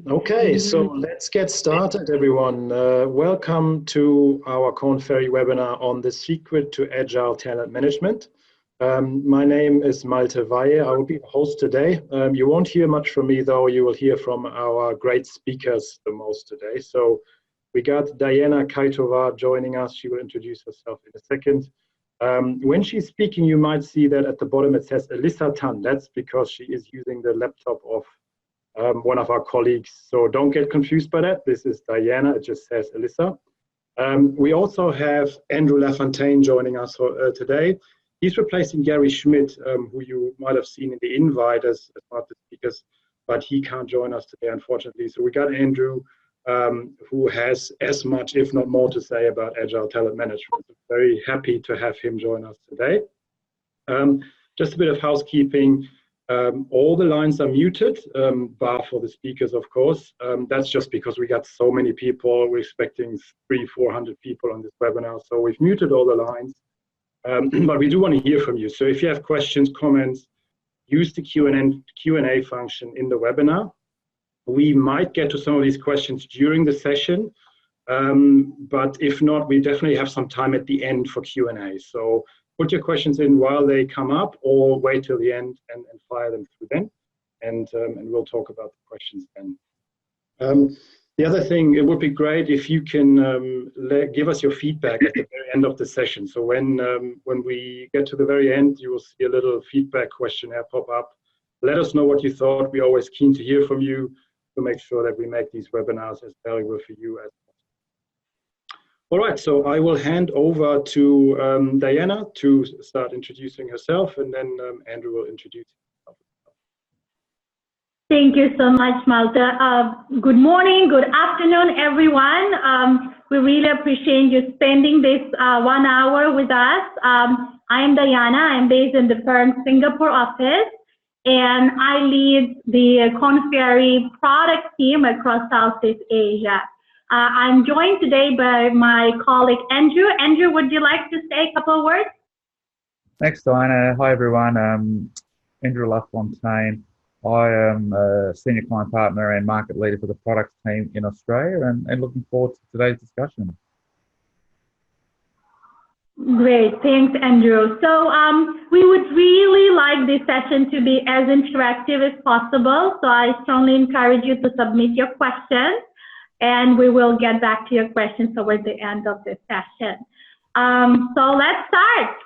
Okay, so let's get started, everyone. Welcome to our Korn Ferry webinar on the secret to agile talent management. My name is Malte Weihe. I will be the host today. You won't hear much from me, though. You will hear from our great speakers the most today. So we got Diana Kaitova joining us. She will introduce herself in a second. When she's speaking, you might see that at the bottom it says Elissa Tan. That's because she is using the laptop of one of our colleagues. So don't get confused by that. This is Diana. It just says Elissa. We also have Andrew Lafontaine joining us today. He's replacing Gary Schmidt, who you might have seen in the invite as one of the speakers, but he can't join us today, unfortunately. So we got Andrew, who has as much, if not more, to say about agile talent management. Very happy to have him join us today. Just a bit of housekeeping. All the lines are muted, bar for the speakers, of course. That's just because we got so many people. We're expecting 300-400 people on this webinar, so we've muted all the lines. But we do want to hear from you. So if you have questions, comments, use the Q&A function in the webinar. We might get to some of these questions during the session, but if not, we definitely have some time at the end for Q&A. So put your questions in while they come up, or wait till the end and fire them through then, and we'll talk about the questions then. The other thing, it would be great if you can give us your feedback at the very end of the session. So when we get to the very end, you will see a little feedback questionnaire pop up. Let us know what you thought. We're always keen to hear from you to make sure that we make these webinars as valuable for you as possible. All right, so I will hand over to Diana to start introducing herself, and then Andrew will introduce himself. Thank you so much, Malte. Good morning, good afternoon, everyone. We really appreciate you spending this 1 hour with us. I am Diana. I'm based in the firm's Singapore office, and I lead the Korn Ferry product team across Southeast Asia. I'm joined today by my colleague, Andrew. Andrew, would you like to say a couple of words? Thanks, Diana. Hi, everyone. Andrew Lafontaine. I am a senior client partner and market leader for the product team in Australia, and looking forward to today's discussion. Great, thanks, Andrew. So we would really like this session to be as interactive as possible. So I strongly encourage you to submit your questions, and we will get back to your questions towards the end of this session. So let's start.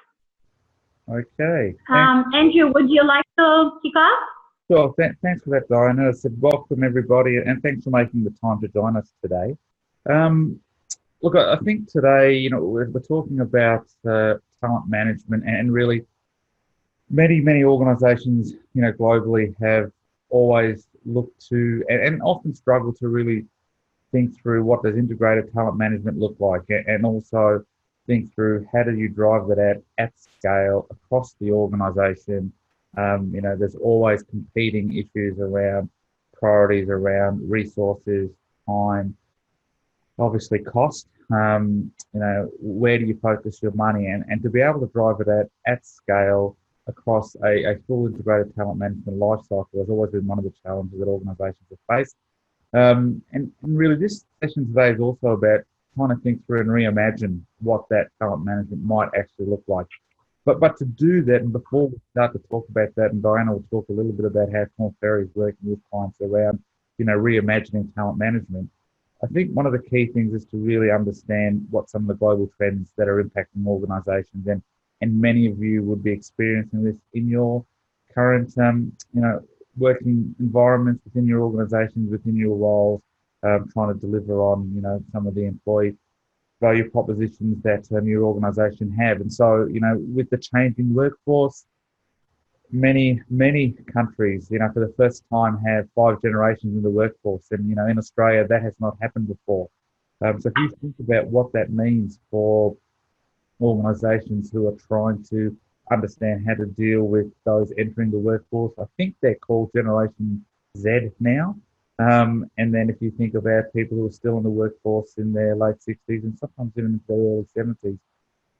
Okay. Andrew, would you like to kick off? Sure. Thanks for that, Diana. I said welcome, everybody, and thanks for making the time to join us today. Look, I think today, we're talking about talent management, and really many organisations, globally have always looked to and often struggle to really think through what does integrated talent management look like, and also think through how do you drive that at scale across the organisation. There's always competing issues around priorities, around resources, time, obviously cost. Where do you focus your money, and to be able to drive it at scale across a full integrated talent management lifecycle has always been one of the challenges that organisations have faced. And really this session today is also about trying to think through and reimagine what that talent management might actually look like. But to do that, and before we start to talk about that, and Diana will talk a little bit about how Korn Ferry is working with clients around, reimagining talent management, I think one of the key things is to really understand what some of the global trends that are impacting organisations, and many of you would be experiencing this in your current, working environments within your organisations, within your roles, trying to deliver on, some of the employee value propositions that your organisation have. And so, with the changing workforce, many countries, for the first time have 5 generations in the workforce. And, in Australia, that has not happened before. So if you think about what that means for organisations who are trying to understand how to deal with those entering the workforce, I think they're called Generation Z now. And then if you think about people who are still in the workforce in their late 60s and sometimes even in their early 70s,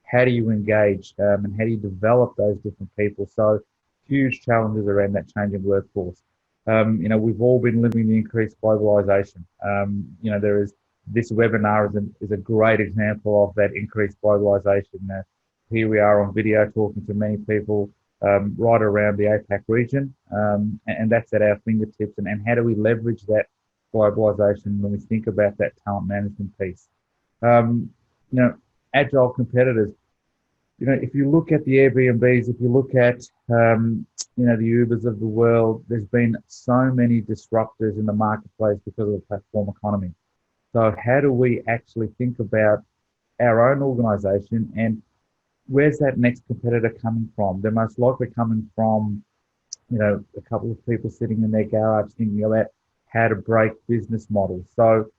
how do you engage and how do you develop those different people? So huge challenges around that changing workforce. We've all been living the increased globalization. There is this webinar is a great example of that increased globalization. Here we are on video talking to many people right around the APAC region, and that's at our fingertips. And how do we leverage that globalization when we think about that talent management piece? Agile competitors. If you look at the Airbnbs, if you look at the Ubers of the world, there's been so many disruptors in the marketplace because of the platform economy. So how do we actually think about our own organization and where's that next competitor coming from? They're most likely coming from, a couple of people sitting in their garage thinking about how to break business models. So,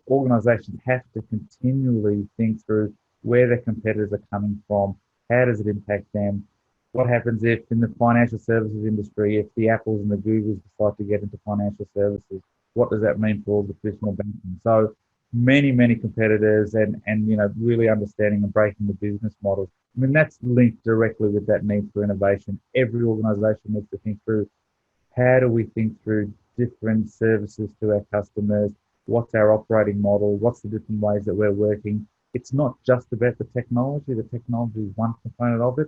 organizations have to continually think through where their competitors are coming from, how does it impact them, what happens if in the financial services industry, if the Apples and the Googles decide to get into financial services, what does that mean for all the traditional banking? So many competitors and really understanding and breaking the business models. I mean, that's linked directly with that need for innovation. Every organization needs to think through how do we think through different services to our customers, what's our operating model, what's the different ways that we're working. It's not just about the technology. The technology is one component of it,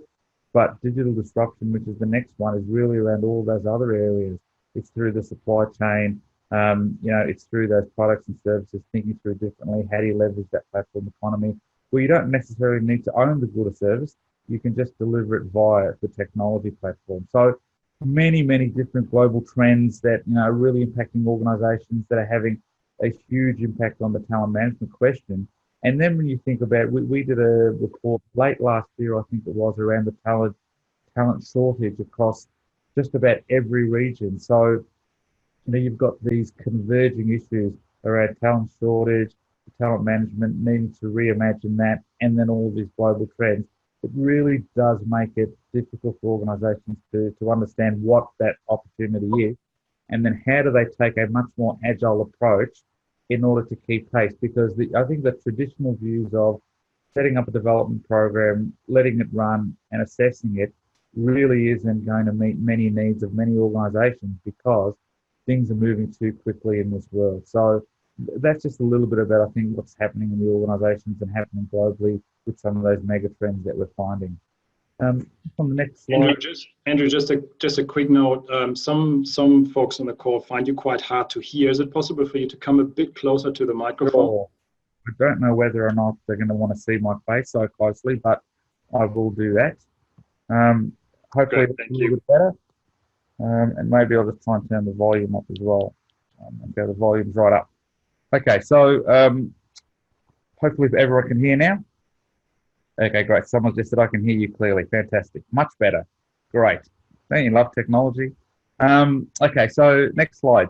but digital disruption, which is the next one, is really around all those other areas. It's through the supply chain. It's through those products and services, thinking through differently. How do you leverage that platform economy? Well, you don't necessarily need to own the good or service. You can just deliver it via the technology platform. So many different global trends that, are really impacting organizations that are having a huge impact on the talent management question. And then when you think about, we did a report late last year, I think it was, around the talent shortage across just about every region. So, you've got these converging issues around talent shortage, talent management, needing to reimagine that, and then all these global trends. It really does make it difficult for organizations to understand what that opportunity is, and then how do they take a much more agile approach in order to keep pace, because I think the traditional views of setting up a development program, letting it run and assessing it really isn't going to meet many needs of many organizations because things are moving too quickly in this world. So that's just a little bit about, I think, what's happening in the organizations and happening globally with some of those mega trends that we're finding. On the next slide. Andrew, just a quick note. Some folks on the call find you quite hard to hear. Is it possible for you to come a bit closer to the microphone? Sure. I don't know whether or not they're going to want to see my face so closely, but I will do that. Hopefully it's a little bit better. And maybe I'll just try and turn the volume up as well. Okay, the volume's right up. Okay, so hopefully everyone can hear now. Okay, great. Someone just said I can hear you clearly. Fantastic. Much better. Great. Don't you love technology? Okay, so next slide.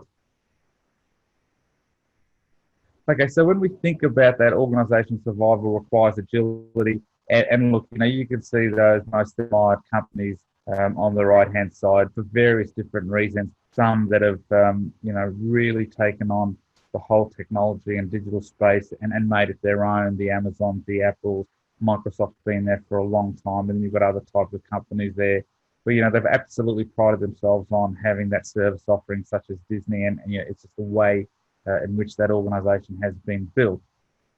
Okay, so when we think about that organization survival requires agility, and look, you can see those most admired companies on the right-hand side for various different reasons. Some that have, really taken on the whole technology and digital space and made it their own, the Amazons, the Apples, Microsoft's been there for a long time, and you've got other types of companies there. But, they've absolutely prided themselves on having that service offering such as Disney, and it's just the way in which that organization has been built.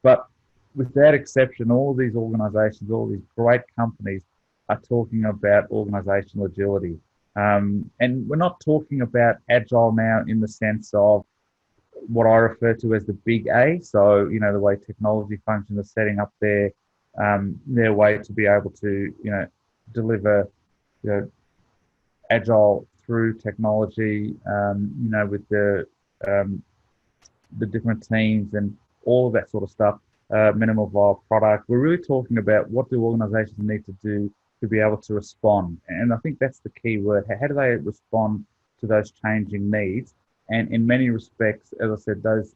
But with that exception, all these organizations, all these great companies are talking about organizational agility. And we're not talking about agile now in the sense of what I refer to as the big A. So, the way technology functions are setting up their way to be able to, deliver, agile through technology, with the different teams and all of that sort of stuff, minimal viable product. We're really talking about what do organizations need to do to be able to respond. And I think that's the key word. How do they respond to those changing needs? And in many respects, as I said, those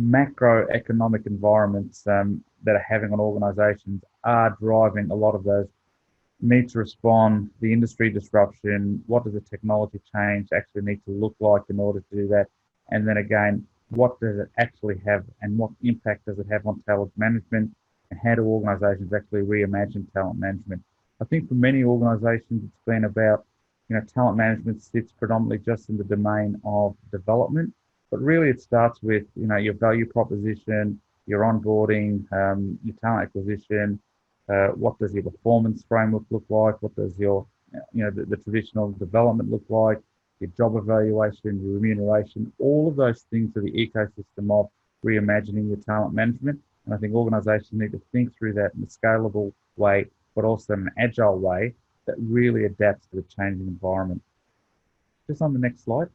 macroeconomic environments that are having on organizations are driving a lot of those need to respond, the industry disruption, what does the technology change actually need to look like in order to do that? And then again, what does it actually have and what impact does it have on talent management, and how do organizations actually reimagine talent management? I think for many organizations, it's been about talent management sits predominantly just in the domain of development, but really it starts with, your value proposition, your onboarding, your talent acquisition, what does your performance framework look like? What does your, the traditional development look like? Your job evaluation, your remuneration, all of those things are the ecosystem of reimagining your talent management. And I think organizations need to think through that in a scalable way, but also in an agile way that really adapts to the changing environment. Just on the next slide.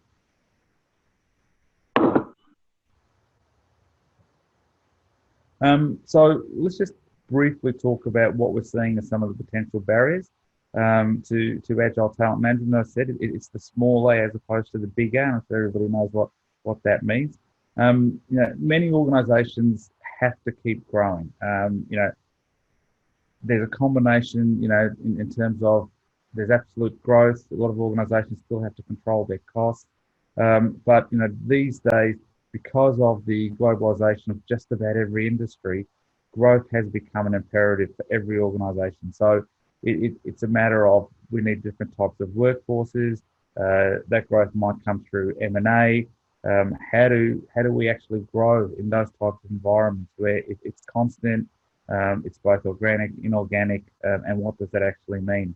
So let's just briefly talk about what we're seeing as some of the potential barriers to agile talent management. As I said, it's the small A as opposed to the big A, and if everybody knows what that means. Many organizations have to keep growing. There's a combination, in terms of there's absolute growth. A lot of organizations still have to control their costs. But, these days, because of the globalization of just about every industry, growth has become an imperative for every organization. So it's a matter of we need different types of workforces. That growth might come through M&A. How do we actually grow in those types of environments where it's constant, it's both organic, inorganic, and what does that actually mean?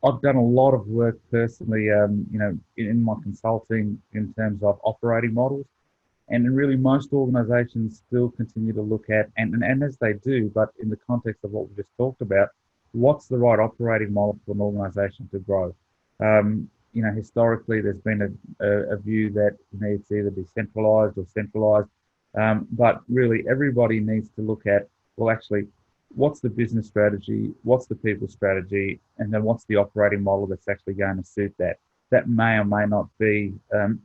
I've done a lot of work personally, in my consulting in terms of operating models, and really most organizations still continue to look at, and as they do, but in the context of what we just talked about, what's the right operating model for an organization to grow? Historically, there's been a view that it's either decentralized or centralized, but really everybody needs to look at, well, actually, what's the business strategy, what's the people strategy, and then what's the operating model that's actually going to suit that. That may or may not be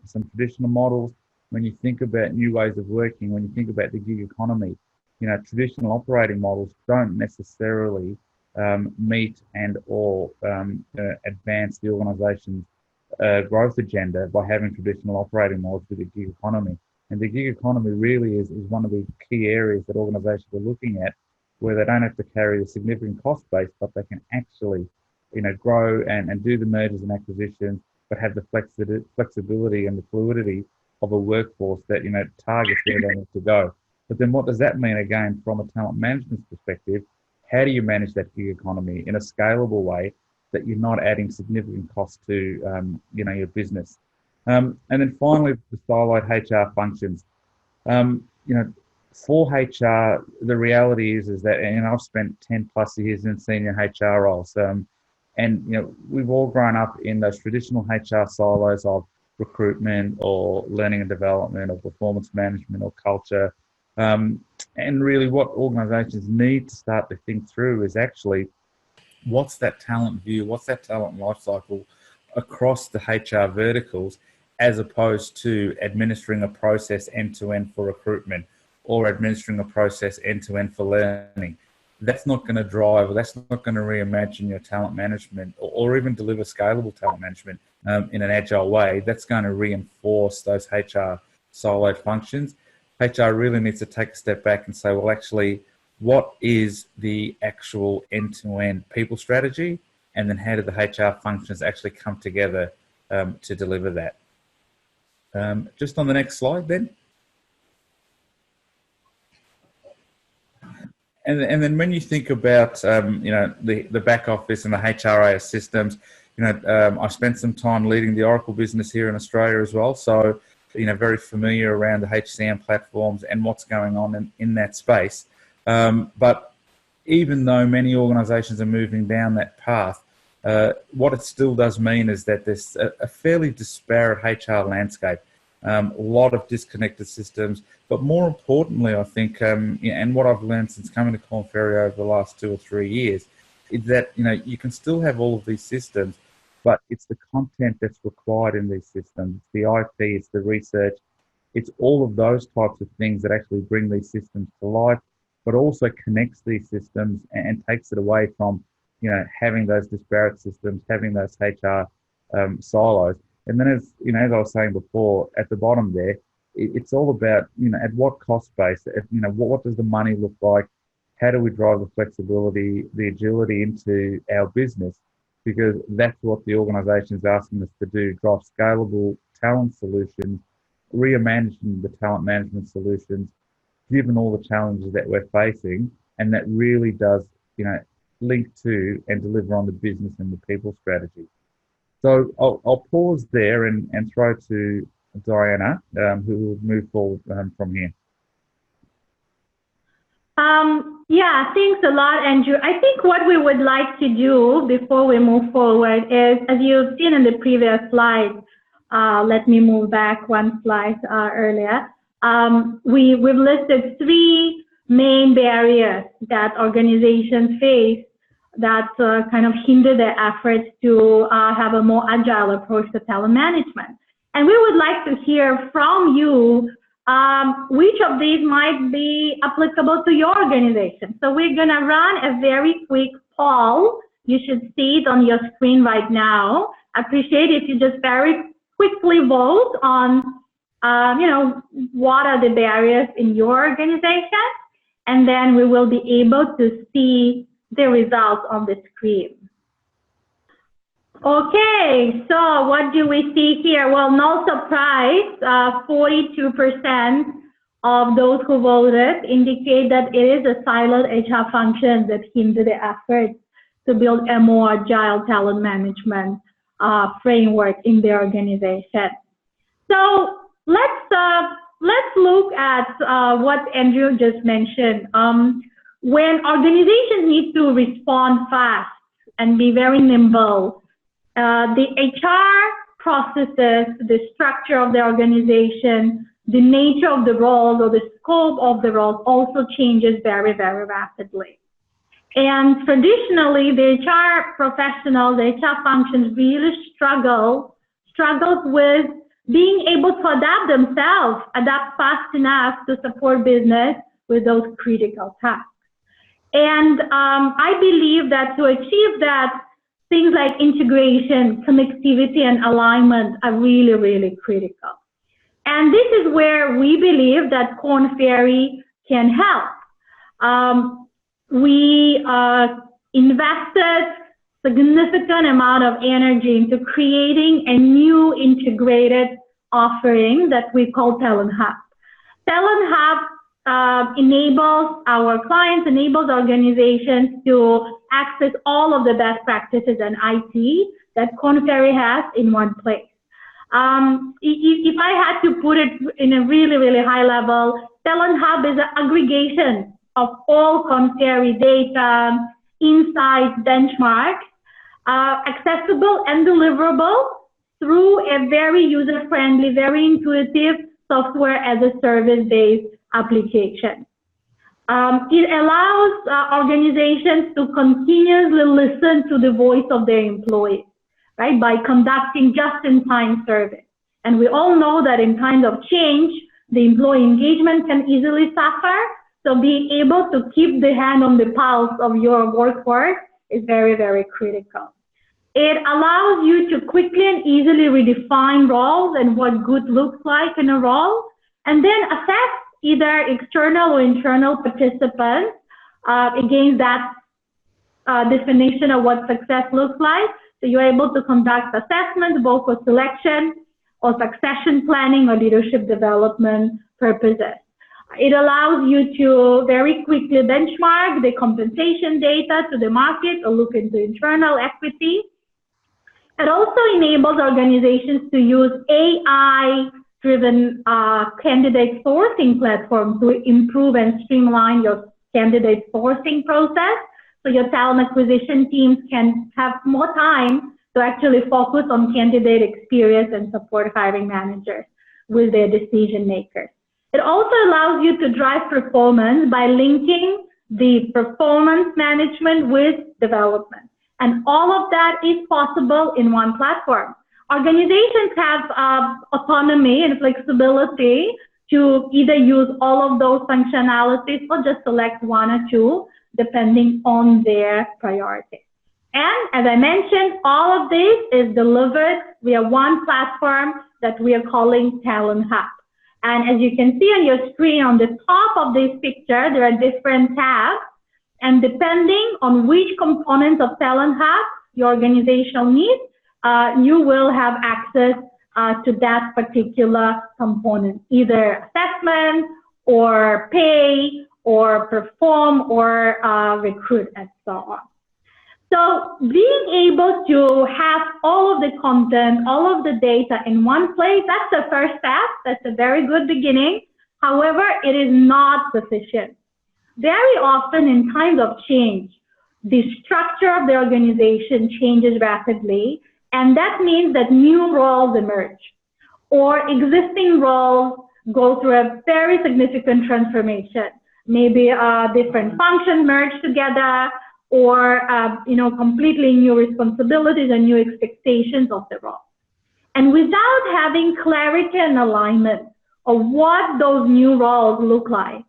some traditional models. When you think about new ways of working, when you think about the gig economy, traditional operating models don't necessarily meet and or advance the organization's growth agenda by having traditional operating models with the gig economy. And the gig economy really is one of the key areas that organizations are looking at, where they don't have to carry a significant cost base, but they can actually, grow and do the mergers and acquisitions, but have the flexibility and the fluidity of a workforce that, targets where they need to go. But then what does that mean, again, from a talent management perspective? How do you manage that gig economy in a scalable way that you're not adding significant cost to, your business? And then finally, the siloed HR functions. For HR, the reality is that, I've spent 10 plus years in senior HR roles, and we've all grown up in those traditional HR silos of recruitment or learning and development or performance management or culture. And really what organizations need to start to think through is actually, what's that talent view, what's that talent lifecycle across the HR verticals, as opposed to administering a process end-to-end for recruitment or administering a process end-to-end for learning. That's not going to drive, or that's not going to reimagine your talent management or even deliver scalable talent management in an agile way. That's going to reinforce those HR siloed functions. HR really needs to take a step back and say, well, actually, what is the actual end-to-end people strategy? And then how do the HR functions actually come together to deliver that? Just on the next slide then. And then when you think about, the back office and the HRIS systems, I spent some time leading the Oracle business here in Australia as well. So, very familiar around the HCM platforms and what's going on in that space. But even though many organizations are moving down that path, what it still does mean is that there's a fairly disparate HR landscape, a lot of disconnected systems, but more importantly, I think, and what I've learned since coming to Korn Ferry over the last 2 or 3 years, is that, you can still have all of these systems, but it's the content that's required in these systems. It's the IP, it's the research, it's all of those types of things that actually bring these systems to life, but also connects these systems and takes it away from, having those disparate systems, having those HR silos. And then, as I was saying before, at the bottom there, it's all about, at what cost base, what does the money look like? How do we drive the flexibility, the agility into our business? because that's what the organisation is asking us to do, drive scalable talent solutions, reimagining the talent management solutions, given all the challenges that we're facing, and that really does, link to and deliver on the business and the people strategy. So I'll pause there and throw to Diana, who will move forward from here. Yeah, thanks a lot, Andrew. I think what we would like to do before we move forward is, as you've seen in the previous slide, let me move back one slide earlier. We've listed 3 main barriers that organizations face that kind of hinder their efforts to have a more agile approach to talent management. And we would like to hear from you which of these might be applicable to your organization. So we're going to run a very quick poll. You should see it on your screen right now. I appreciate if you just very quickly vote on, what are the barriers in your organization, and then we will be able to see the results on the screen. Okay, so what do we see here? Well, no surprise, 42% of those who voted indicate that it is a siloed HR function that hinder the efforts to build a more agile talent management framework in their organization. So let's look at what Andrew just mentioned. When organizations need to respond fast and be very nimble, the HR processes, the structure of the organization, the nature of the roles or the scope of the roles also changes very, very rapidly. And traditionally, the HR professionals, the HR functions really struggled with being able to adapt fast enough to support business with those critical tasks. And I believe that to achieve that, things like integration, connectivity, and alignment are really, really critical. And this is where we believe that Korn Ferry can help. We invested significant amount of energy into creating a new integrated offering that we call Talon Hub. Talon Hub enables our clients, enables organizations to access all of the best practices and IT that Korn Ferry has in one place. If I had to put it in a really, really high level, Talon Hub is an aggregation of all Korn Ferry data, insights, benchmarks, accessible and deliverable through a very user-friendly, very intuitive software as a service-based application. It allows organizations to continuously listen to the voice of their employees, right, by conducting just-in-time surveys. And we all know that in times of change, the employee engagement can easily suffer. So being able to keep the hand on the pulse of your workforce is very, very critical. It allows you to quickly and easily redefine roles and what good looks like in a role, and then assess either external or internal participants against that definition of what success looks like. So you're able to conduct assessments both for selection or succession planning or leadership development purposes. It allows you to very quickly benchmark the compensation data to the market or look into internal equity. It also enables organizations to use AI-driven candidate sourcing platforms to improve and streamline your candidate sourcing process. So your talent acquisition teams can have more time to actually focus on candidate experience and support hiring managers with their decision makers. It also allows you to drive performance by linking the performance management with development. And all of that is possible in one platform. Organizations have autonomy and flexibility to either use all of those functionalities or just select one or two, depending on their priorities. And as I mentioned, all of this is delivered via one platform that we are calling Talon Hub. And as you can see on your screen, on the top of this picture, there are different tabs. And depending on which components of Talon Hub your organizational needs, you will have access to that particular component, either assessment or pay or perform or recruit and so on. So being able to have all of the content, all of the data in one place, that's the first step. That's a very good beginning. However, it is not sufficient. Very often in times of change, the structure of the organization changes rapidly, and that means that new roles emerge, or existing roles go through a very significant transformation. Maybe different functions merge together, or completely new responsibilities and new expectations of the role. And without having clarity and alignment of what those new roles look like,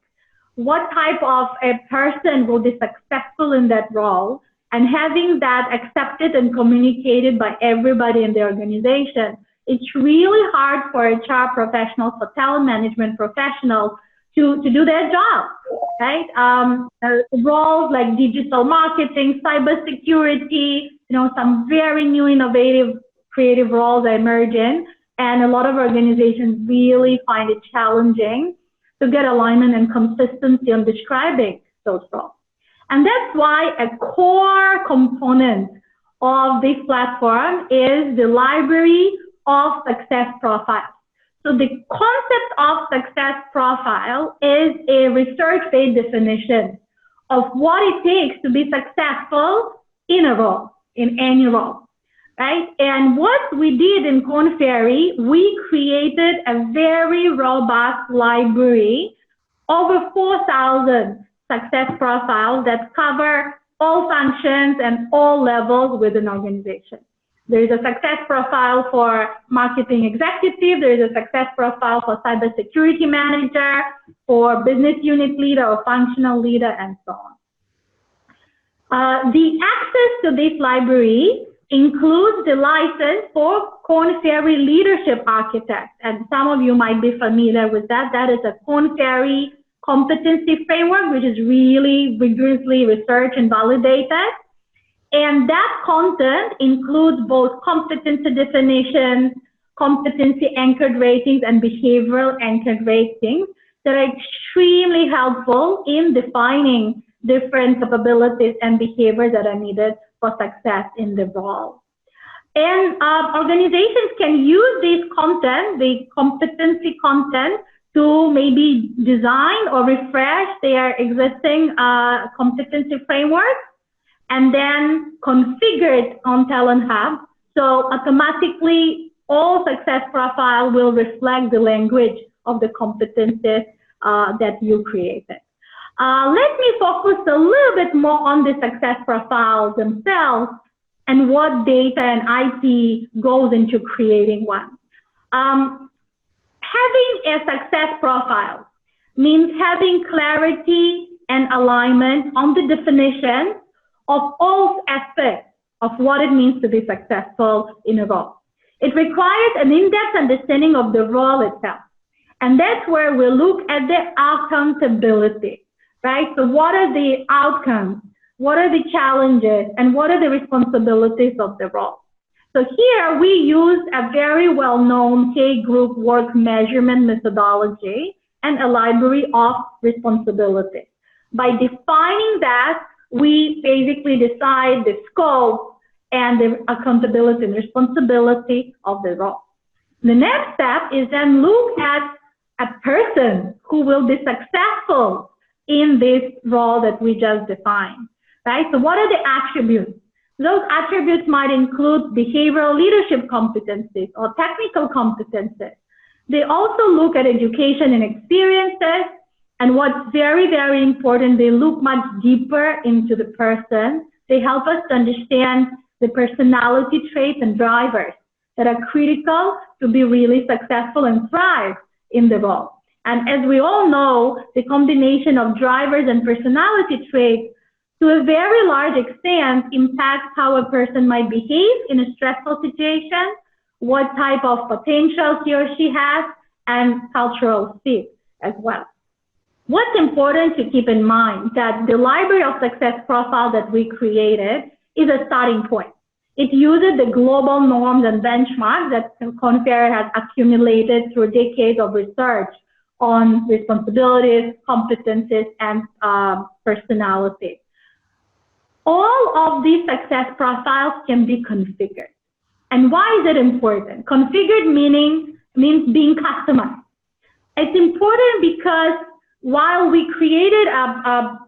what type of a person will be successful in that role, and having that accepted and communicated by everybody in the organization, it's really hard for HR professionals, for talent management professionals to do their job, right? Roles like digital marketing, cybersecurity, some very new, innovative, creative roles are emerging, and a lot of organizations really find it challenging to get alignment and consistency on describing those roles. And that's why a core component of this platform is the library of success profiles. So the concept of success profile is a research-based definition of what it takes to be successful in a role, in any role, right? And what we did in Korn Ferry, we created a very robust library, over 4,000 success profiles that cover all functions and all levels within an organization. There is a success profile for marketing executive, there is a success profile for cybersecurity manager, for business unit leader or functional leader, and so on. The access to this library includes the license for Korn Ferry Leadership Architect, and some of you might be familiar with that. That is a Korn Ferry competency framework, which is really rigorously researched and validated. And that content includes both competency definitions, competency anchored ratings, and behavioral anchored ratings that are extremely helpful in defining different capabilities and behaviors that are needed for success in the role. And organizations can use this content, the competency content, to maybe design or refresh their existing competency framework, and then configure it on Talon Hub. So automatically, all success profile will reflect the language of the competencies that you created. Let me focus a little bit more on the success profiles themselves and what data and IP goes into creating one. Having a success profile means having clarity and alignment on the definition of all aspects of what it means to be successful in a role. It requires an in-depth understanding of the role itself. And that's where we look at the accountability, right? So what are the outcomes? What are the challenges? And what are the responsibilities of the role? So here we use a very well-known K-group work measurement methodology and a library of responsibilities. By defining that, we basically decide the scope and the accountability and responsibility of the role. The next step is then look at a person who will be successful in this role that we just defined, right? So what are the attributes? Those attributes might include behavioral leadership competencies or technical competencies. They also look at education and experiences. And what's very, very important, they look much deeper into the person. They help us to understand the personality traits and drivers that are critical to be really successful and thrive in the role. And as we all know, the combination of drivers and personality traits to a very large extent impacts how a person might behave in a stressful situation, what type of potential he or she has, and cultural fit as well. What's important to keep in mind that the library of success profile that we created is a starting point. It uses the global norms and benchmarks that Korn Ferry has accumulated through decades of research on responsibilities, competencies, and personality. All of these success profiles can be configured. And why is it important? Configured means being customized. It's important because while we created a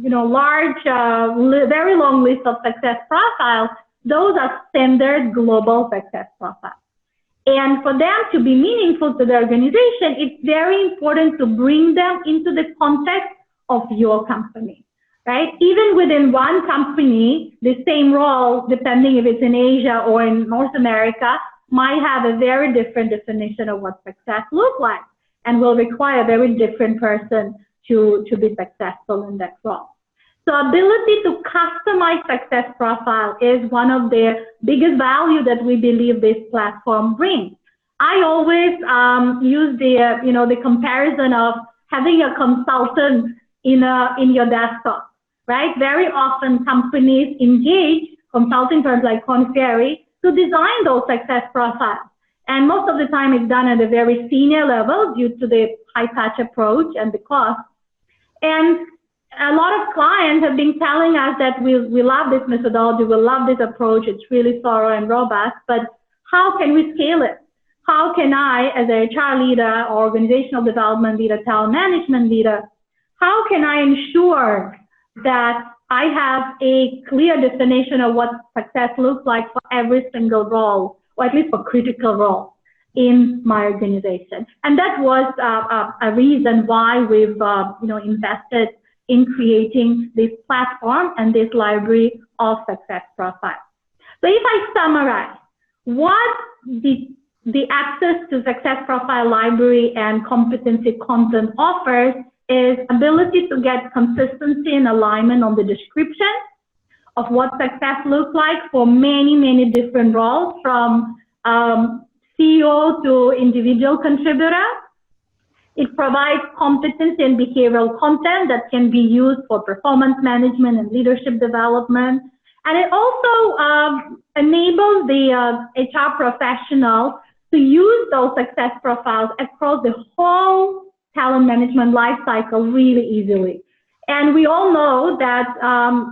large, very long list of success profiles, those are standard global success profiles. And for them to be meaningful to the organization, it's very important to bring them into the context of your company, right? Even within one company, the same role, depending if it's in Asia or in North America, might have a very different definition of what success looks like and will require a very different person to be successful in that role. So ability to customize success profile is one of the biggest value that we believe this platform brings. I always use the comparison of having a consultant in your desktop, right? Very often companies engage consulting firms like Korn Ferry to design those success profiles. And most of the time it's done at a very senior level due to the high touch approach and the cost. And a lot of clients have been telling us that we love this methodology, we love this approach, it's really thorough and robust, but how can we scale it? How can I, as a HR leader, or organizational development leader, talent management leader, how can I ensure that I have a clear definition of what success looks like for every single role, or at least for critical roles in my organization? And that was a reason why we've invested in creating this platform and this library of success profiles. So if I summarize, what the access to success profile library and competency content offers is ability to get consistency and alignment on the description of what success looks like for many, many different roles, from CEO to individual contributor. It provides competency and behavioral content that can be used for performance management and leadership development. And it also enables the HR professional to use those success profiles across the whole talent management lifecycle really easily. And we all know that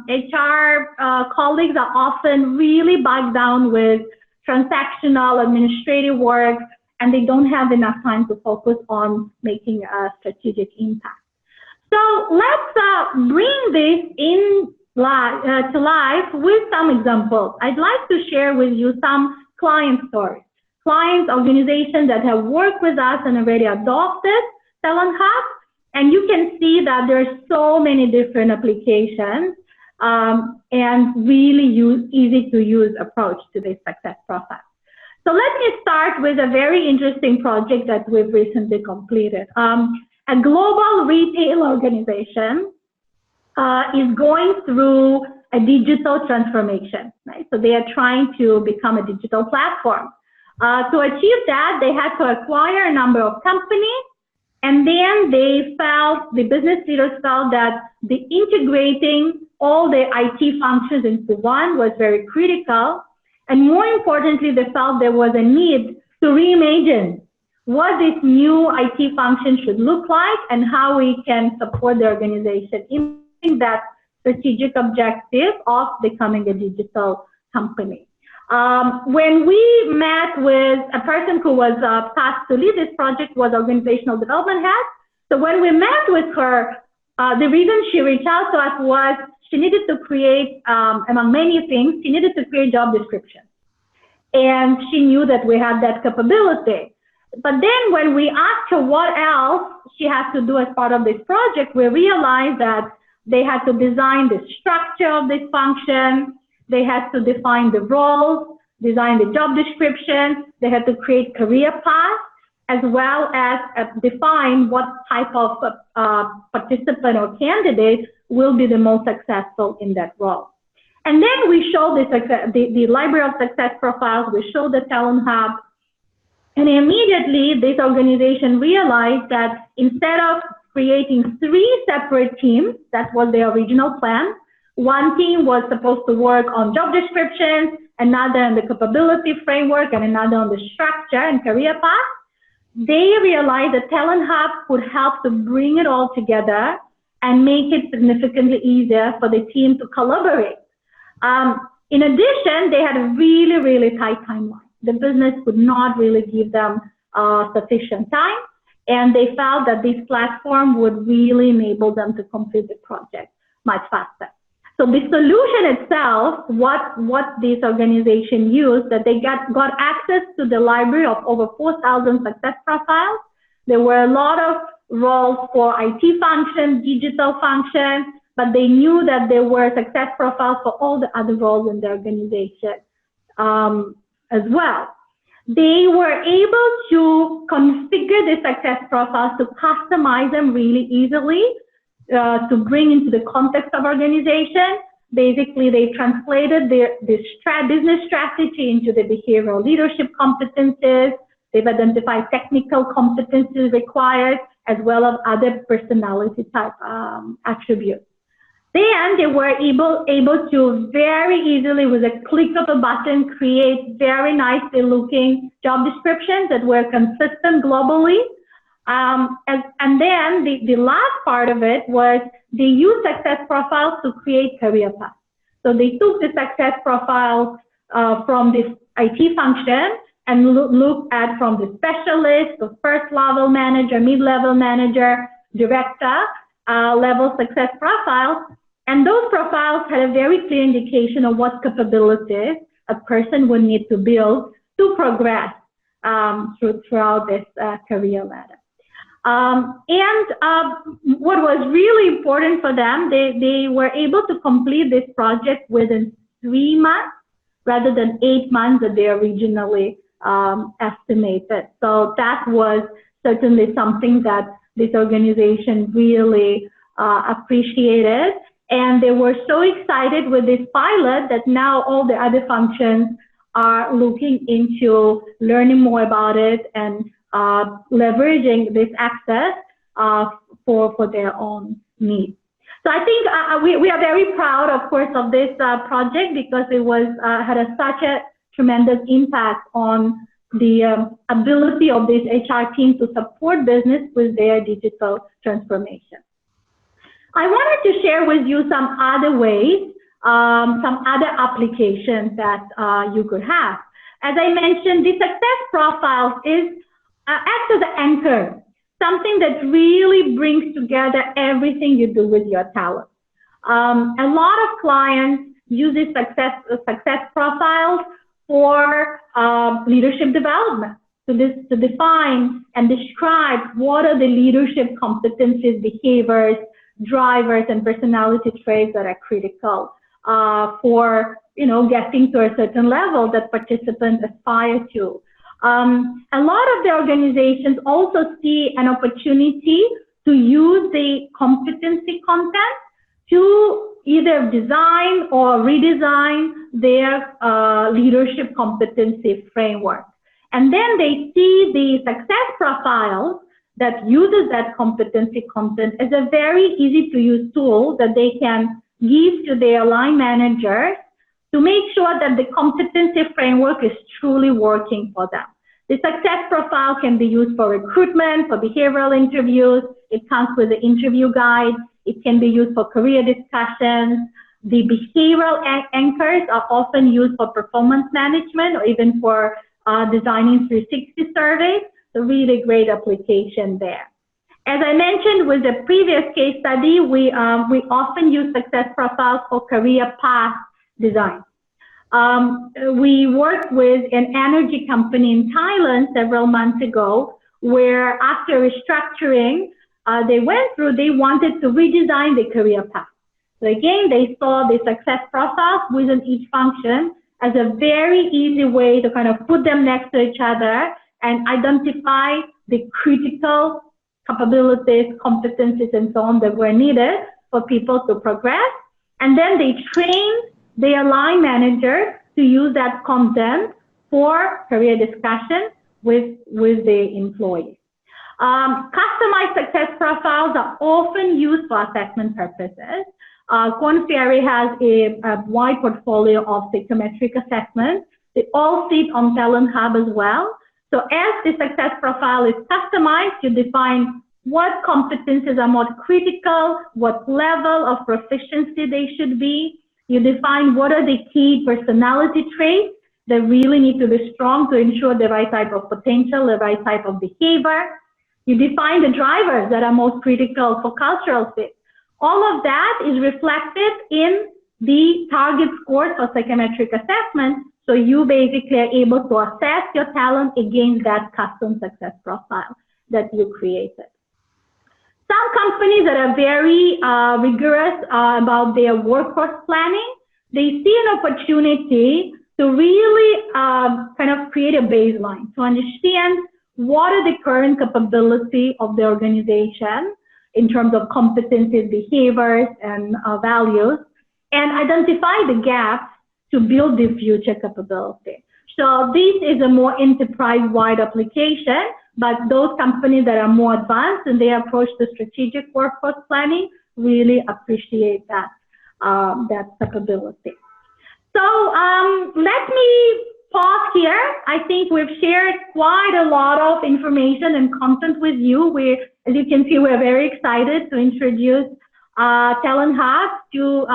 HR colleagues are often really bogged down with transactional administrative work, and they don't have enough time to focus on making a strategic impact. So let's bring this to life with some examples. I'd like to share with you some client stories. Clients, organizations that have worked with us and already adopted Talon Haas, and you can see that there's so many different applications and really easy to use approach to this success profile. So let me start with a very interesting project that we've recently completed. A global retail organization is going through a digital transformation, right? So they are trying to become a digital platform. To achieve that, they had to acquire a number of companies, and then the business leaders felt that the integrating all the IT functions into one was very critical. And more importantly, they felt there was a need to reimagine what this new IT function should look like and how we can support the organization in that strategic objective of becoming a digital company. When we met with a person who was tasked to lead this project was organizational development head. So when we met with her, the reason she reached out to us was she needed to create, among many things, she needed to create job descriptions. And she knew that we had that capability. But then when we asked her what else she had to do as part of this project, we realized that they had to design the structure of this function, they had to define the roles, design the job descriptions, they had to create career paths, as well as define what type of participant or candidate will be the most successful in that role. And then we showed the library of success profiles, we showed the Talon Hub, and immediately this organization realized that instead of creating 3 separate teams, that was their original plan, one team was supposed to work on job descriptions, another on the capability framework, and another on the structure and career path. They realized that Talon Haas could help to bring it all together and make it significantly easier for the team to collaborate. In addition, they had a really, really tight timeline. The business could not really give them sufficient time, and they felt that this platform would really enable them to complete the project much faster. So the solution itself, what this organization used, that they got access to the library of over 4,000 success profiles. There were a lot of roles for IT functions, digital functions, but they knew that there were success profiles for all the other roles in the organization as well. They were able to configure the success profiles to customize them really easily to bring into the context of organization. Basically, they translated the business strategy into the behavioral leadership competencies. They've identified technical competencies required, as well as other personality type attributes. Then they were able to very easily, with a click of a button, create very nicely looking job descriptions that were consistent globally. And then the last part of it was they used success profiles to create career paths. So they took the success profiles from this IT function and looked at from the specialist, the first level manager, mid-level manager, director level success profiles. And those profiles had a very clear indication of what capabilities a person would need to build to progress throughout this career ladder. What was really important for them, they were able to complete this project within 3 months rather than 8 months that they originally estimated. So that was certainly something that this organization really appreciated. And they were so excited with this pilot that now all the other functions are looking into learning more about it and leveraging this access for their own needs. So I think we are very proud, of course, of this project because it was had such a tremendous impact on the ability of this HR team to support business with their digital transformation. I wanted to share with you some other ways, some other applications that you could have. As I mentioned, the success profiles acts as an anchor, something that really brings together everything you do with your talent. A lot of clients use these success profiles for leadership development, to define and describe what are the leadership competencies, behaviors, drivers, and personality traits that are critical for getting to a certain level that participants aspire to. A lot of the organizations also see an opportunity to use the competency content to either design or redesign their leadership competency framework. And then they see the success profiles that uses that competency content as a very easy to use tool that they can give to their line managers to make sure that the competency framework is truly working for them. The success profile can be used for recruitment, for behavioral interviews. It comes with the interview guide. It can be used for career discussions. The behavioral anchors are often used for performance management or even for designing 360 surveys. So really great application there. As I mentioned with the previous case study, we often use success profiles for career path design. We worked with an energy company in Thailand several months ago, where after restructuring, they wanted to redesign the career path. So again, they saw the success profiles within each function as a very easy way to kind of put them next to each other and identify the critical capabilities, competencies, and so on that were needed for people to progress. And then they trained their line managers to use that content for career discussion with the employees. Customized success profiles are often used for assessment purposes. Korn Ferry has a wide portfolio of psychometric assessments. They all sit on Talon Hub as well. So as the success profile is customized, you define what competencies are more critical, what level of proficiency they should be. You define what are the key personality traits that really need to be strong to ensure the right type of potential, the right type of behavior. You define the drivers that are most critical for cultural fit. All of that is reflected in the target scores for psychometric assessment. So you basically are able to assess your talent against that custom success profile that you created. Some companies that are very rigorous about their workforce planning, they see an opportunity to really kind of create a baseline to understand what are the current capabilities of the organization in terms of competencies, behaviors, and values, and identify the gaps to build the future capability. So this is a more enterprise-wide application, but those companies that are more advanced and they approach the strategic workforce planning really appreciate that, that capability. So let me pause here. I think we've shared quite a lot of information and content with you. As you can see, we're very excited to introduce Talon Haas to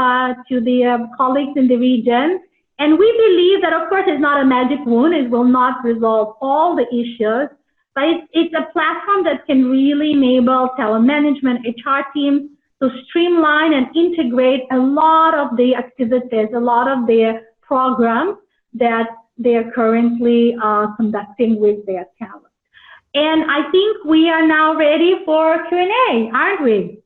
the colleagues in the region. And we believe that, of course, it's not a magic wand. It will not resolve all the issues, but it's a platform that can really enable talent management, HR teams to streamline and integrate a lot of the activities, a lot of their programs that they're currently conducting with their talent. And I think we are now ready for Q&A, aren't we?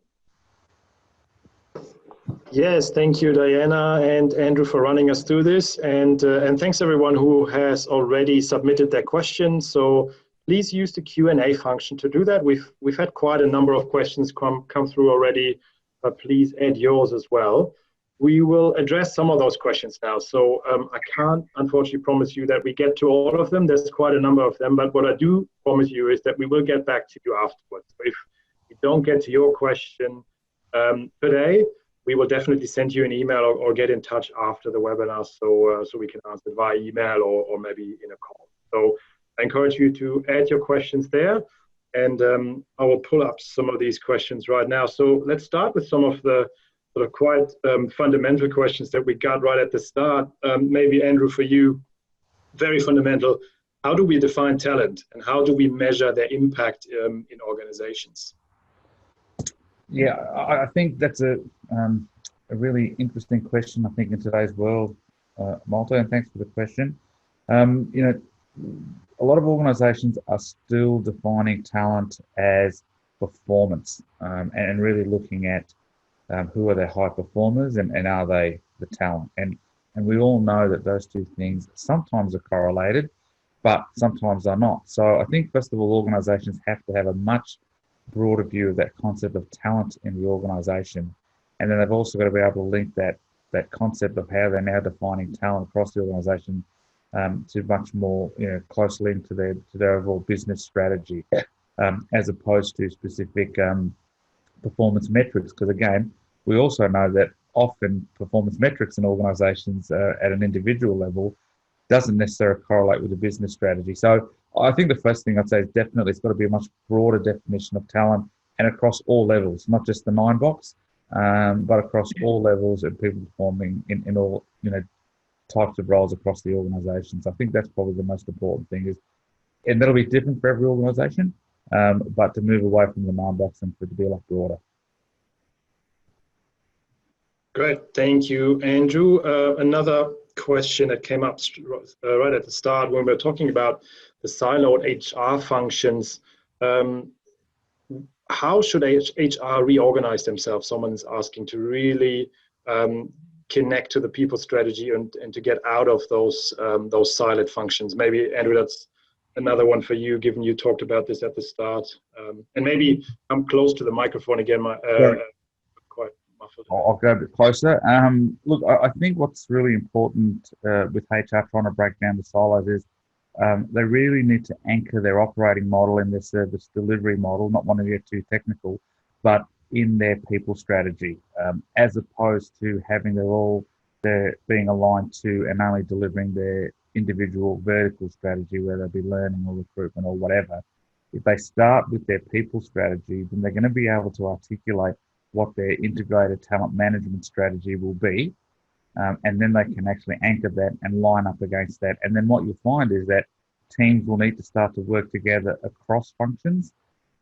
Yes, thank you, Diana and Andrew, for running us through this. And thanks everyone who has already submitted their questions. So please use the Q&A function to do that. We've had quite a number of questions come through already, but please add yours as well. We will address some of those questions now. So I can't unfortunately promise you that we get to all of them. There's quite a number of them, but what I do promise you is that we will get back to you afterwards. So if we don't get to your question today, we will definitely send you an email or get in touch after the webinar so we can answer it via email or maybe in a call. So I encourage you to add your questions there, and I will pull up some of these questions right now. So let's start with some of the sort of quite fundamental questions that we got right at the start. Maybe Andrew, for you, very fundamental. How do we define talent and how do we measure their impact in organizations? Yeah, I think that's a really interesting question, I think, in today's world, Malte, and thanks for the question. You know, a lot of organizations are still defining talent as performance and really looking at who are their high performers and are they the talent. And we all know that those two things sometimes are correlated, but sometimes are not. So I think, first of all, organizations have to have a much broader view of that concept of talent in the organization. And then they've also got to be able to link that concept of how they're now defining talent across the organization to much more, you know, closely into their overall business strategy, as opposed to specific performance metrics. Because again, we also know that often performance metrics in organizations at an individual level doesn't necessarily correlate with the business strategy. So I think the first thing I'd say is definitely it's got to be a much broader definition of talent and across all levels, not just the 9 box, but across all levels and people performing in all, you know, types of roles across the organization. So I think that's probably the most important thing is, and that'll be different for every organization, but to move away from the 9 box and for it to be a lot broader. Great, thank you, Andrew. Another question that came up right at the start when we were talking about the siloed HR functions. How should HR reorganize themselves? Someone's asking to really connect to the people strategy and to get out of those siloed functions. Maybe, Andrew, that's another one for you, given you talked about this at the start. And maybe I'm close to the microphone again. Quite muffled. I'll go a bit closer. Look, I think what's really important with HR trying to break down the silos is they really need to anchor their operating model in their service delivery model, not wanting to get too technical, but in their people strategy, as opposed to having they're being aligned to and only delivering their individual vertical strategy, whether it be learning or recruitment or whatever. If they start with their people strategy, then they're going to be able to articulate what their integrated talent management strategy will be. And then they can actually anchor that and line up against that. And then what you'll find is that teams will need to start to work together across functions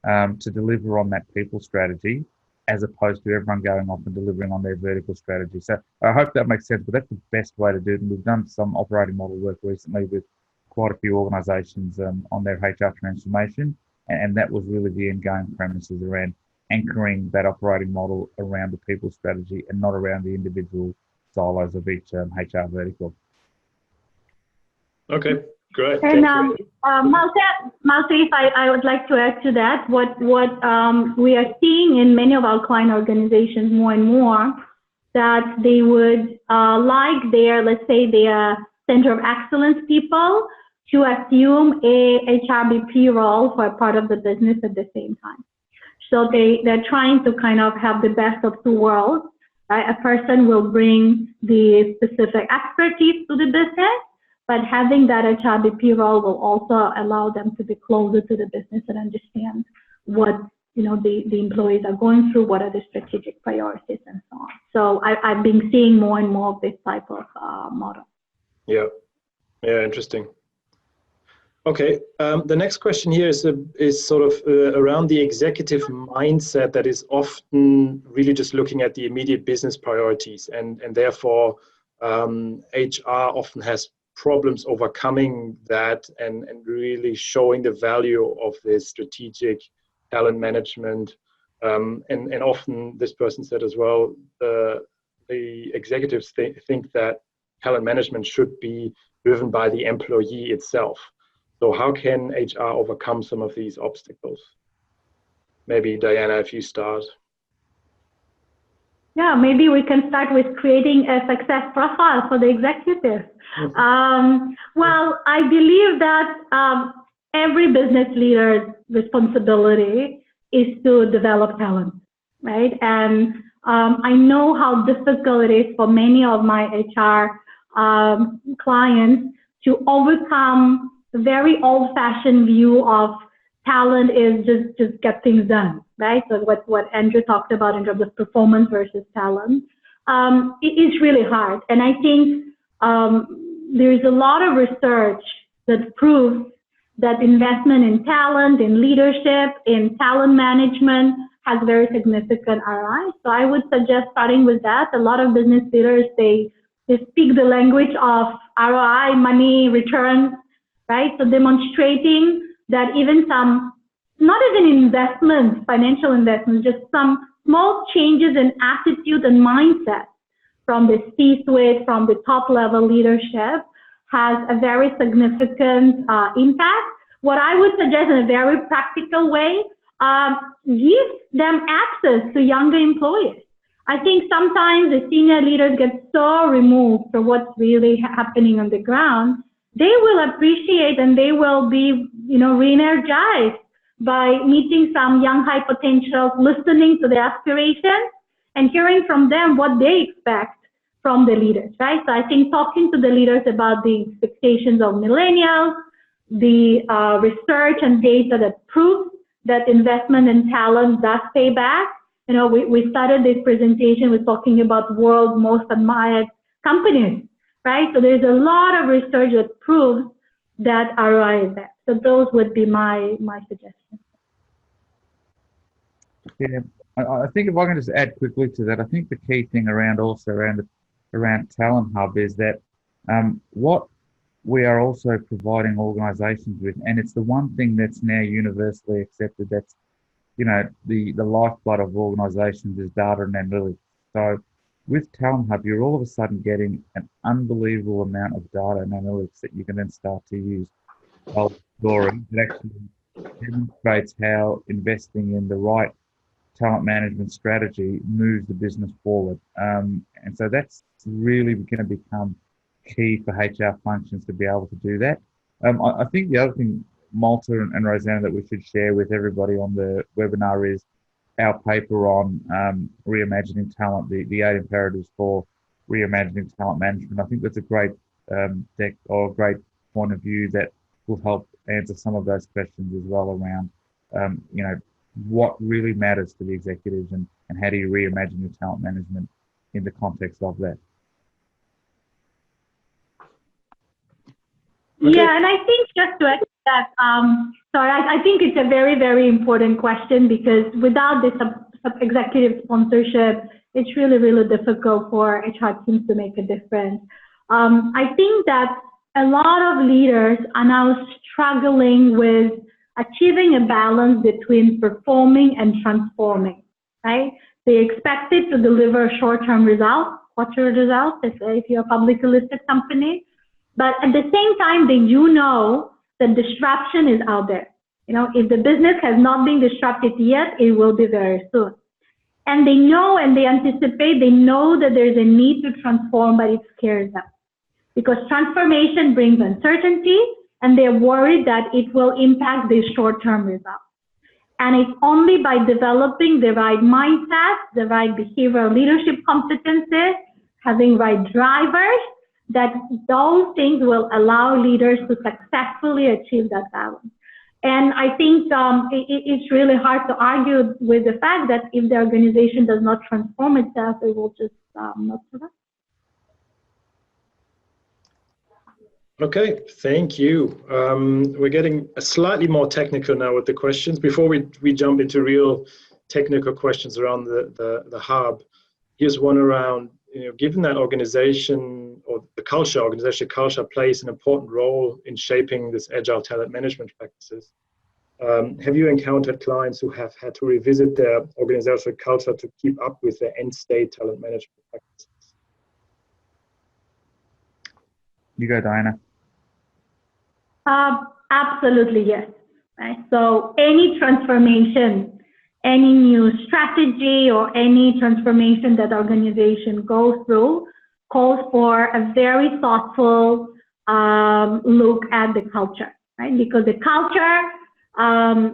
to deliver on that people strategy, as opposed to everyone going off and delivering on their vertical strategy. So I hope that makes sense, but that's the best way to do it. And we've done some operating model work recently with quite a few organisations on their HR transformation. And that was really the end-game premises around anchoring that operating model around the people strategy and not around the individual silos of each HR vertical. Okay, great. And Malte, if I would like to add to that, what we are seeing in many of our client organizations more and more, that they would like their, let's say, their center of excellence people to assume a HRBP role for a part of the business at the same time. So they're trying to kind of have the best of two worlds. Right? A person will bring the specific expertise to the business, but having that HRBP role will also allow them to be closer to the business and understand what the employees are going through, what are the strategic priorities, and so on. So I've been seeing more and more of this type of model. Yeah, interesting. Okay, the next question here is sort of around the executive mindset that is often really just looking at the immediate business priorities, and therefore HR often has problems overcoming that and really showing the value of this strategic talent management. And often this person said as well, the executives think that talent management should be driven by the employee itself. So how can HR overcome some of these obstacles? Maybe Diana, if you start. Yeah, maybe we can start with creating a success profile for the executive. Well, I believe that every business leader's responsibility is to develop talent, right? And I know how difficult it is for many of my HR clients to overcome the very old-fashioned view of talent is just get things done, right? So what Andrew talked about in terms of performance versus talent, it is really hard. And I think there's a lot of research that proves that investment in talent, in leadership, in talent management has very significant ROI. So I would suggest starting with that. A lot of business leaders, they speak the language of ROI, money, returns, right? So demonstrating that even some, not even investments, financial investments, just some small changes in attitude and mindset from the C-suite, from the top level leadership has a very significant impact. What I would suggest in a very practical way, give them access to younger employees. I think sometimes the senior leaders get so removed from what's really happening on the ground. They will appreciate and they will be, re-energized by meeting some young high potentials, listening to their aspirations and hearing from them what they expect from the leaders, right? So I think talking to the leaders about the expectations of millennials, the research and data that proves that investment in talent does pay back. We started this presentation with talking about world's most admired companies, right? So there's a lot of research that proves that ROI is there. So those would be my suggestions. Yeah, I think if I can just add quickly to that, I think the key thing around Talon Hub is that what we are also providing organisations with, and it's the one thing that's now universally accepted, that's the lifeblood of organisations is data and analytics. So with Talon Hub, you're all of a sudden getting an unbelievable amount of data and analytics that you can then start to use. Story that actually demonstrates how investing in the right talent management strategy moves the business forward. And so that's really going to become key for HR functions to be able to do that. I think the other thing, Malta and Rosanna, that we should share with everybody on the webinar is our paper on reimagining talent, the 8 imperatives for reimagining talent management. I think that's a great deck or a great point of view that will help answer some of those questions as well around, what really matters to the executives and how do you reimagine your talent management in the context of that. Okay. Yeah, and I think just to add to that, I think it's a very, very important question because without this executive sponsorship, it's really, really difficult for HR teams to make a difference. I think that a lot of leaders are now struggling with achieving a balance between performing and transforming, right? They expect it to deliver short-term results, quarter results, if you're a publicly listed company. But at the same time, they do know that disruption is out there. If the business has not been disrupted yet, it will be very soon. And they know and they anticipate, they know that there's a need to transform, but it scares them. Because transformation brings uncertainty, and they're worried that it will impact the short-term results. And it's only by developing the right mindset, the right behavioral leadership competencies, having right drivers, that those things will allow leaders to successfully achieve that balance. And I think it's really hard to argue with the fact that if the organization does not transform itself, it will just not survive. Okay, thank you. We're getting slightly more technical now with the questions. Before we jump into real technical questions around the hub, here's one around, given that organization or the organizational culture plays an important role in shaping this agile talent management practices, have you encountered clients who have had to revisit their organizational culture to keep up with their end state talent management practices? You go, Diana. Absolutely, yes. Right? So any transformation, any new strategy or any transformation that organization goes through calls for a very thoughtful look at the culture, right? Because the culture,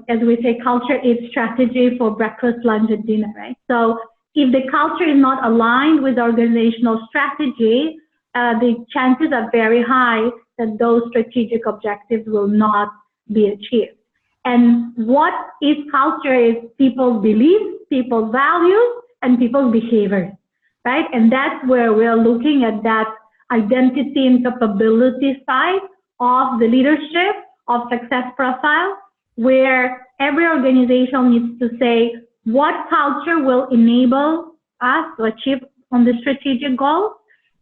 as we say, culture is strategy for breakfast, lunch, and dinner, right? So if the culture is not aligned with organizational strategy, the chances are very high that those strategic objectives will not be achieved. And what is culture is people's beliefs, people's values, and people's behaviors, right? And that's where we're looking at that identity and capability side of the leadership of success profile, where every organization needs to say what culture will enable us to achieve on the strategic goals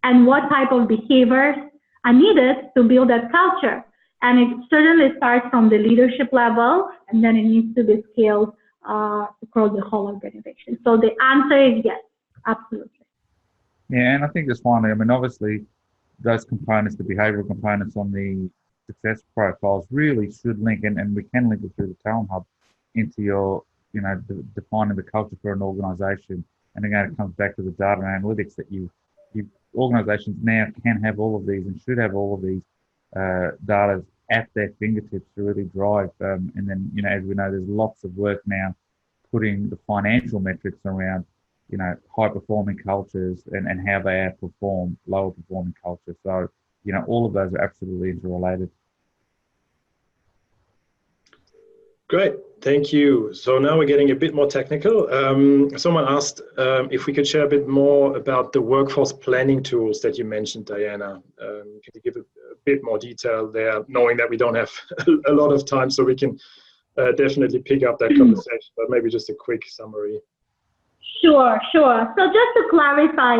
and what type of behaviors are needed to build that culture. And it certainly starts from the leadership level, and then it needs to be scaled across the whole organization. So the answer is yes, absolutely. Yeah, and I think just finally, obviously, those components, the behavioural components on the success profiles really should link, and we can link it through the Talon Hub into your, defining the culture for an organisation. And again, it comes back to the data and analytics that organisations now can have all of these and should have all of these data at their fingertips to really drive. And then, as we know, there's lots of work now putting the financial metrics around, high performing cultures and how they outperform lower performing cultures. So, all of those are absolutely interrelated. Great, thank you. So now we're getting a bit more technical. Someone asked if we could share a bit more about the workforce planning tools that you mentioned, Diana. Could you give a bit more detail there, knowing that we don't have a lot of time, so we can definitely pick up that conversation, but maybe just a quick summary. Sure. So just to clarify,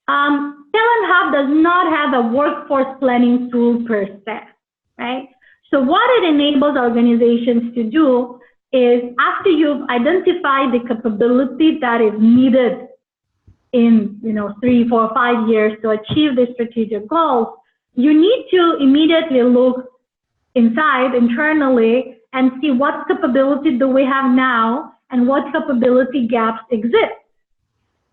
Talon Hub does not have a workforce planning tool per se, right? So what it enables organizations to do is, after you've identified the capability that is needed in 3, 4, 5 years to achieve the strategic goals, you need to immediately look internally and see what capability do we have now and what capability gaps exist.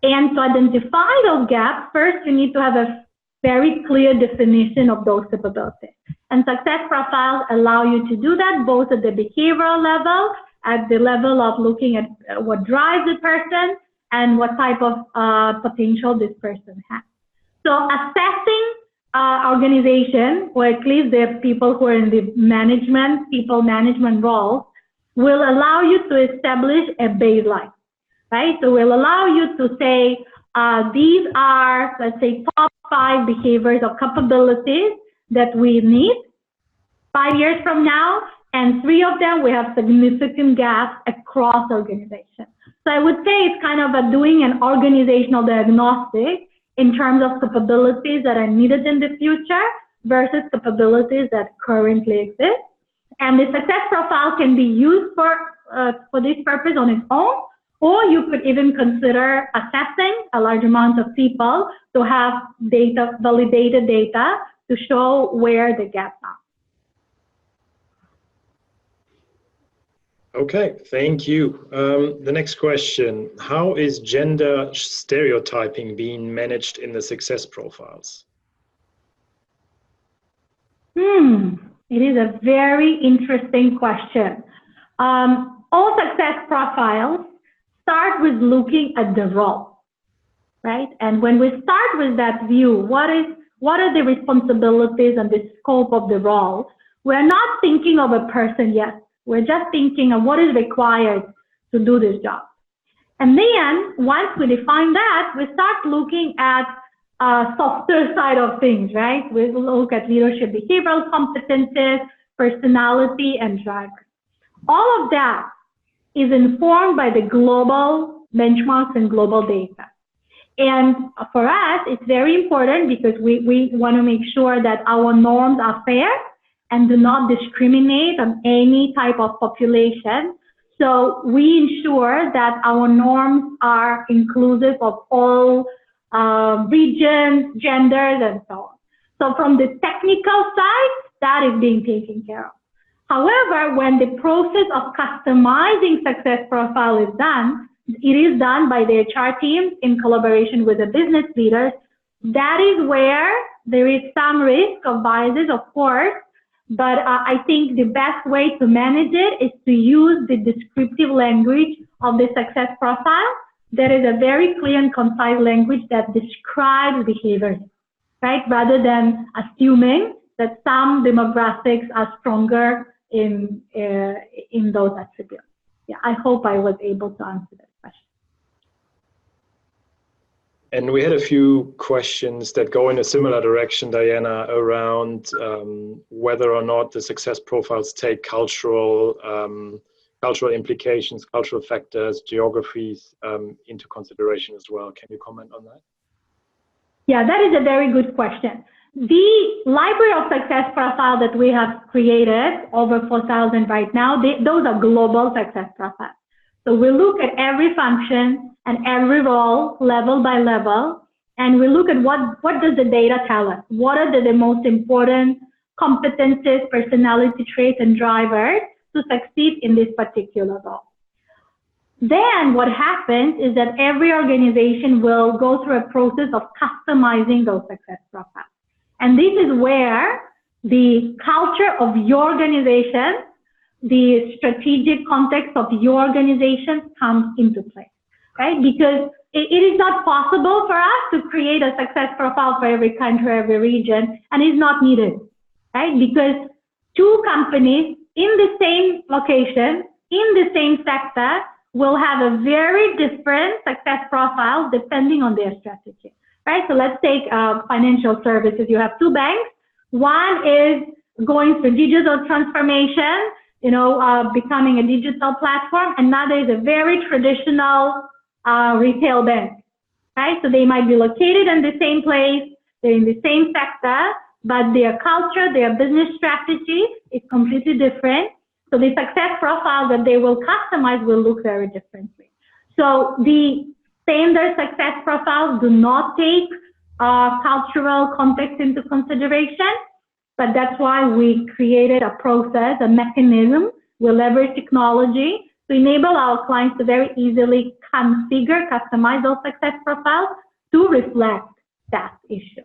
And to identify those gaps, first you need to have a very clear definition of those capabilities. And success profiles allow you to do that both at the behavioral level at the level of looking at what drives the person and what type of potential this person has. So assessing organization, or at least the people who are in the people management roles, will allow you to establish a baseline, right? So will allow you to say, these are, let's say, top 5 behaviors or capabilities that we need 5 years from now, and 3 of them we have significant gaps across organizations. So I would say it's kind of doing an organizational diagnostic in terms of capabilities that are needed in the future versus capabilities that currently exist. And the success profile can be used for this purpose on its own, or you could even consider assessing a large amount of people to have data, validated data, to show where the gaps are. Okay, thank you. The next question, how is gender stereotyping being managed in the success profiles? It is a very interesting question. All success profiles start with looking at the role, right? And when we start with that view, what are the responsibilities and the scope of the role? We're not thinking of a person yet. We're just thinking of what is required to do this job. And then once we define that, we start looking at softer side of things, right? We look at leadership behavioral competencies, personality, and drivers. All of that is informed by the global benchmarks and global data. And for us, it's very important because we want to make sure that our norms are fair and do not discriminate on any type of population. So we ensure that our norms are inclusive of all regions, genders, and so on. So from the technical side, that is being taken care of. However, when the process of customizing success profile is done, it is done by the HR teams in collaboration with the business leaders. That is where there is some risk of biases, of course, but I think the best way to manage it is to use the descriptive language of the success profile. There is a very clear and concise language that describes behaviors, right? Rather than assuming that some demographics are stronger in those attributes. Yeah, I hope I was able to answer that question. And we had a few questions that go in a similar direction, Diana, around whether or not the success profiles take cultural implications, cultural factors, geographies into consideration as well. Can you comment on that? Yeah, that is a very good question. The library of success profile that we have created, over 4,000 right now, those are global success profiles. So we look at every function and every role, level by level, and we look at what does the data tell us? What are the most important competencies, personality traits, and drivers to succeed in this particular role? Then what happens is that every organization will go through a process of customizing those success profiles. And this is where the culture of your organization, the strategic context of your organization comes into play, right? Because it is not possible for us to create a success profile for every country, every region, and it's not needed, right? Because two companies in the same location, in the same sector, will have a very different success profile depending on their strategy, right? So let's take financial services. You have two banks. One is going through digital transformation, becoming a digital platform. Another is a very traditional retail bank, right? So they might be located in the same place, they're in the same sector, but their culture, their business strategy is completely different. So the success profile that they will customize will look very differently. So the standard success profiles do not take cultural context into consideration, but that's why we created a process, a mechanism. We leverage technology to enable our clients to very easily configure, customize those success profiles to reflect that issue.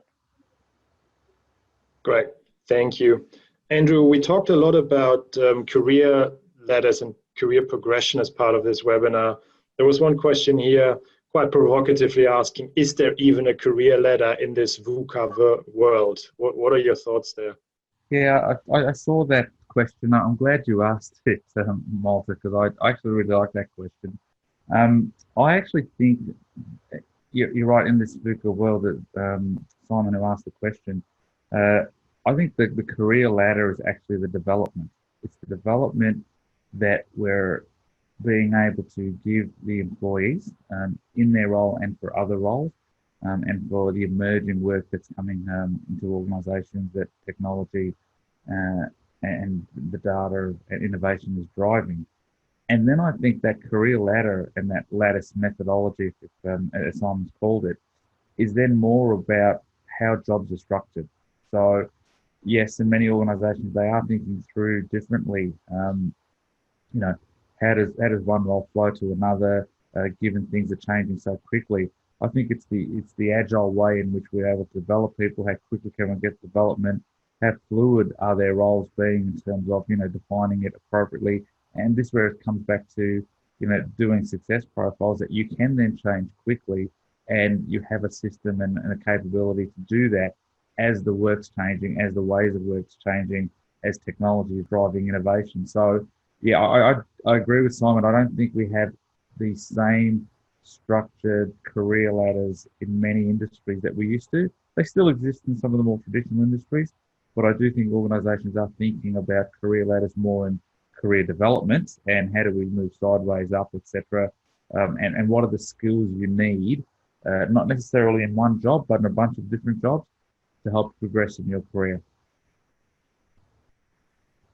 Great, thank you. Andrew, we talked a lot about career ladders and career progression as part of this webinar. There was one question here, quite provocatively asking, is there even a career ladder in this VUCA world? What are your thoughts there? Yeah, I saw that question. I'm glad you asked it, Malta, because I actually really like that question. I actually think you're right in this VUCA world that Simon, who asked the question. I think that the career ladder is actually the development. It's the development that we're being able to give the employees in their role and for other roles, and for the emerging work that's coming into organisations that technology and the data and innovation is driving. And then I think that career ladder and that lattice methodology, as Simon's called it, is then more about how jobs are structured. So yes, in many organisations, they are thinking through differently, how does one role flow to another, given things are changing so quickly. I think it's the agile way in which we're able to develop people, how quickly can we get development, how fluid are their roles being in terms of, defining it appropriately. And this where it comes back to, doing success profiles that you can then change quickly, and you have a system and a capability to do that as the work's changing, as the ways of work's changing, as technology is driving innovation. So yeah, I agree with Simon. I don't think we have the same structured career ladders in many industries that we used to. They still exist in some of the more traditional industries, but I do think organisations are thinking about career ladders more in career development and how do we move sideways up, etc. And what are the skills you need, not necessarily in one job, but in a bunch of different jobs to help progress in your career.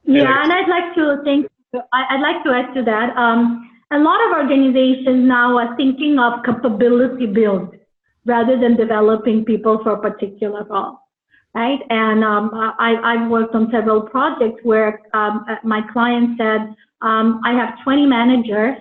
Yeah, and I'd like to add to that. A lot of organizations now are thinking of capability build rather than developing people for a particular role, right? And I've worked on several projects where my client said, I have 20 managers,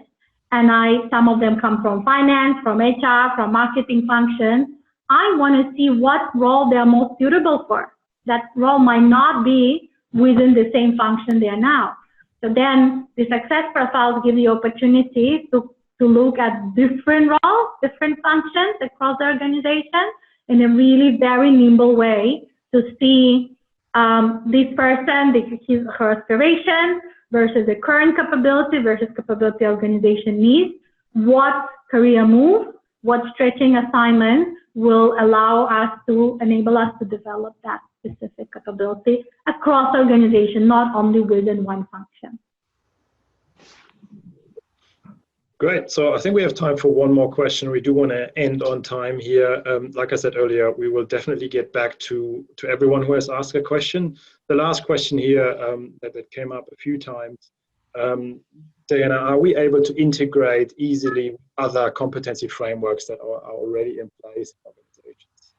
and some of them come from finance, from HR, from marketing functions. I want to see what role they're most suitable for. That role might not be within the same function they are now. So then the success profiles give you opportunity to look at different roles, different functions across the organization in a really very nimble way to see this person, his, her aspiration versus the current capability versus capability organization needs, what career move, what stretching assignment will enable us to develop that specific capability across organization, not only within one function. Great. So I think we have time for one more question. We do want to end on time here. Like I said earlier, we will definitely get back to everyone who has asked a question. The last question here that came up a few times, Diana, are we able to integrate easily with other competency frameworks that are already in place in organizations?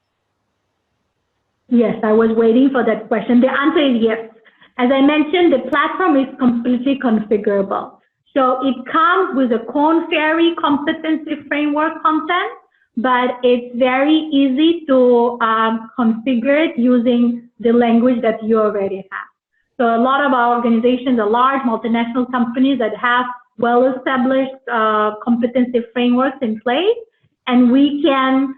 Yes, I was waiting for that question. The answer is yes. As I mentioned, the platform is completely configurable. So it comes with a Korn Ferry competency framework content, but it's very easy to configure it using the language that you already have. So a lot of our organizations are large multinational companies that have well-established competency frameworks in place, and we can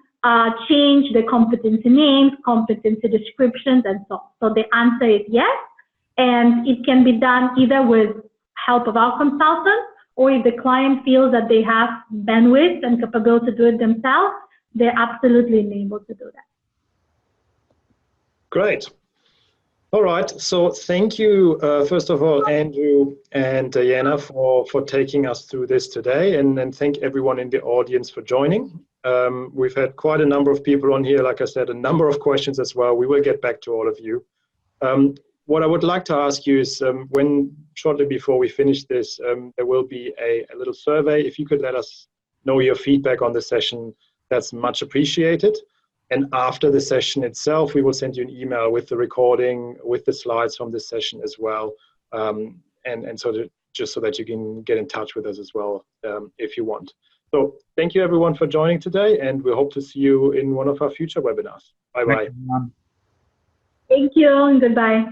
change the competency names, competency descriptions, and so on. So the answer is yes, and it can be done either with help of our consultants, or if the client feels that they have bandwidth and capability to do it themselves, they're absolutely enabled to do that. Great. All right, so thank you, first of all, Andrew and Diana, for taking us through this today, and thank everyone in the audience for joining. We've had quite a number of people on here, like I said, a number of questions as well. We will get back to all of you. What I would like to ask you is, shortly before we finish this, there will be a little survey. If you could let us know your feedback on the session, that's much appreciated. And after the session itself, we will send you an email with the recording, with the slides from this session as well, and just so that you can get in touch with us as well if you want. So thank you everyone for joining today, and we hope to see you in one of our future webinars. Bye-bye. Thank you and goodbye.